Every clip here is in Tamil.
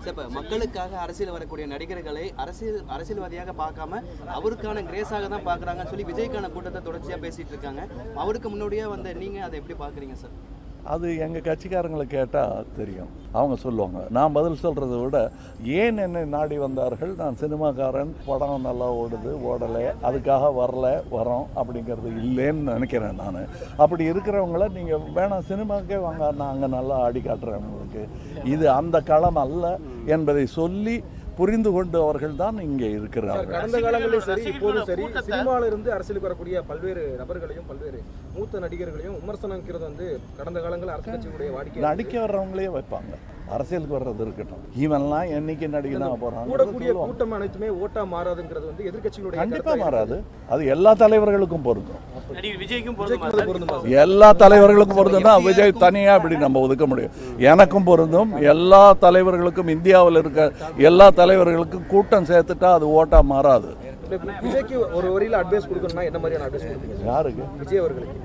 சார், இப்போ மக்களுக்காக அரசியல் வரக்கூடிய நடிகர்களை அரசியல்வாதியாக பார்க்காம அவருக்கான கிரேஸாக தான் பார்க்குறாங்கன்னு சொல்லி விஜய்க்கான கூட்டத்தை தொடர்ச்சியாக பேசிட்டு இருக்காங்க. அவருக்கு முன்னோடியே வந்து நீங்கள் அதை எப்படி பார்க்குறீங்க சார்? அது எங்கள் கட்சிக்காரங்களை கேட்டால் தெரியும், அவங்க சொல்லுவாங்க. நான் பதில் சொல்கிறத விட ஏன் என்னை நாடி வந்தார்கள், நான் சினிமாக்காரன், படம் நல்லா ஓடுது ஓடலை, அதுக்காக வரோம் அப்படிங்கிறது இல்லைன்னு நினைக்கிறேன் நான். அப்படி இருக்கிறவங்கள நீங்கள் வேணாம் சினிமாக்கே வாங்க, நான் அங்கே நல்லா ஆடி காட்டுறேன் உங்களுக்கு, இது அந்த களம் அல்ல என்பதை சொல்லி புரிந்து கொண்டு அவர்கள் தான் இங்கே இருக்கிறார்கள். கடந்த காலங்களிலும் சரி இப்போதும் சரி சினிமாவில இருந்து அரசியலுக்கு வரக்கூடிய பல்வேறு நபர்களையும் பல்வேறு மூத்த நடிகர்களையும் விமர்சனங்கிறது வந்து கடந்த காலங்களில் அரசு கட்சியுடைய வாடிக்கை. நடிக்க வர்றவங்களே வைப்பாங்க, அரசியலுக்கு வர்றது இருக்கட்டும். இவன்லாம் என்னைக்கு நடிகனாக போகிறாங்க. கூடக்கூடிய கூட்டம் அனைத்துமே ஓட்டா மாறாதுங்கிறது வந்து எதிர்கட்சிகளுடைய கண்டிப்பாக மாறாது. அது எல்லா தலைவர்களுக்கும் பொருந்தும், பொருந்தும். எல்லா தலைவர்களுக்கும் பொருந்தும்னா விஜய் தனியாக அப்படி நம்ம ஒதுக்க முடியும். எனக்கும் பொருந்தும், எல்லா தலைவர்களுக்கும், இந்தியாவில் இருக்க எல்லா தலைவர்களுக்கும் கூட்டம் சேர்த்துட்டா அது ஓட்டா மாறாது. விஜய்க்கு ஒரு வரியில் அட்வைஸ் கொடுக்கணும்னா என்ன மாதிரியான அட்வைஸ் கொடுப்பீங்க? யாருக்கு? விஜய் அவர்களுக்கு.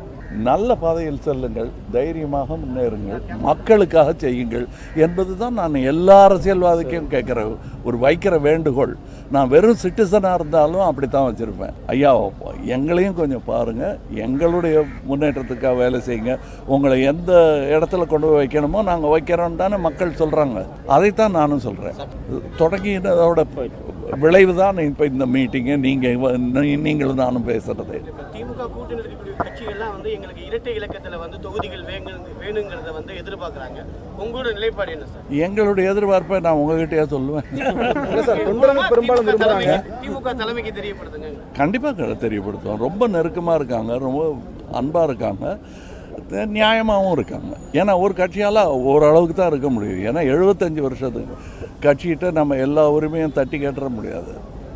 நல்ல பாதையில் செல்லுங்கள், தைரியமாக முன்னேறுங்கள், மக்களுக்காக செய்யுங்கள் என்பது தான் நான் எல்லா அரசியல்வாதிக்கும் கேட்குற வைக்கிற வேண்டுகோள். நான் வெறும் சிட்டிசனாக இருந்தாலும் அப்படி தான் வச்சுருப்பேன். ஐயா எங்களையும் கொஞ்சம் பாருங்கள், எங்களுடைய முன்னேற்றத்துக்காக வேலை செய்யுங்க, உங்களை எந்த இடத்துல கொண்டு போய் வைக்கணுமோ நாங்கள் வைக்கிறோம் தானே மக்கள் சொல்கிறாங்க. அதைத்தான் நானும் சொல்கிறேன். தொடங்கினதோட விளைவு தான் இப்போ இந்த மீட்டிங்கு, நீங்களும் நானும் பேசுகிறது. திமுக கூட்டணி கட்சிகள்லாம் வந்து எங்களுக்கு இரட்டை இலக்கத்தில் வந்து தொகுதிகள் வேணுங்கிறத வந்து எதிர்பார்க்குறாங்க. உங்களோட நிலைப்பாடு என்ன சார்? எங்களுடைய எதிர்பார்ப்பை நான் உங்ககிட்டயே சொல்லுவேன். திமுக தலைமைக்கு தெரியப்படுத்துங்க. கண்டிப்பாக தெரியப்படுத்துவோம். ரொம்ப நெருக்கமாக இருக்காங்க, ரொம்ப அன்பாக இருக்காங்க, நியாயமாகவும் இருக்காங்க. ஏன்னா ஒரு கட்சியால் ஓரளவுக்கு தான் இருக்க முடியும். ஏன்னா 75 வருஷத்துக்கு கட்சிகிட்ட நம்ம எல்லா உரிமையும் தட்டி கேட்டுற முடியாது.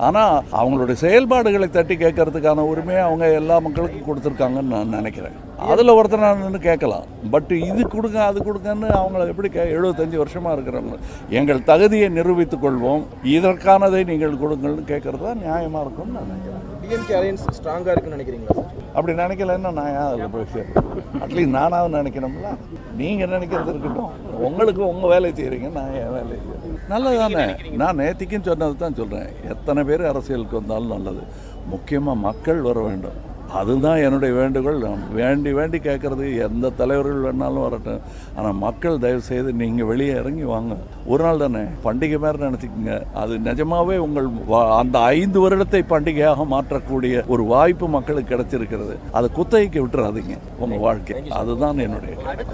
ஆனால் அவங்களுடைய செயல்பாடுகளை தட்டி கேட்கறதுக்கான உரிமையை அவங்க எல்லா மக்களுக்கும் கொடுத்துருக்காங்கன்னு நான் நினைக்கிறேன். அதில் ஒருத்தர் நான் கேட்கலாம், பட் இது கொடுங்க அது கொடுங்கன்னு அவங்கள எப்படி 75 வருஷமாக இருக்கிறவங்க எங்கள் தகுதியை நிரூபித்துக் கொள்வோம், இதற்கானதை நீங்கள் கொடுங்கள்னு கேட்குறது தான் நியாயமாக இருக்கும்னு நான் நினைக்கிறேன். டிஎம்கே அலையன்ஸ் ஸ்ட்ராங்காக இருக்குன்னு நினைக்கிறீங்களா? அப்படி நினைக்கலன்னா நான் ஏன் அதில் போய் சேர்றேன்? அட்லீஸ்ட் நானாவது நினைக்கணும்ல. நீங்கள் நினைக்கிறது இருக்கட்டும், உங்களுக்கு உங்கள் வேலையை செய்கிறீங்க, நான் என் வேலையை செய்கிறேன். நல்லதானே? நான் நேத்திக்கும் சொன்னது தான் சொல்கிறேன். எத்தனை பேர் அரசியலுக்கு வந்தாலும் நல்லது, முக்கியமாக மக்கள் வர வேண்டும். அதுதான் என்னுடைய வேண்டுகோள். நான் வேண்டி கேட்குறது எந்த தலைவர்கள் வேணாலும் வரட்டும், ஆனால் மக்கள் தயவு செய்து நீங்கள் வெளியே இறங்கி வாங்க. ஒரு நாள் தானே, பண்டிகை மாதிரி நினச்சிக்கோங்க. அது நிஜமாகவே உங்கள் அந்த 5 வருடத்தை பண்டிகையாக மாற்றக்கூடிய ஒரு வாய்ப்பு மக்களுக்கு கிடைச்சிருக்கிறது. அதை குத்தகைக்கு விட்டுறாதீங்க உங்கள் வாழ்க்கை. அதுதான் என்னுடைய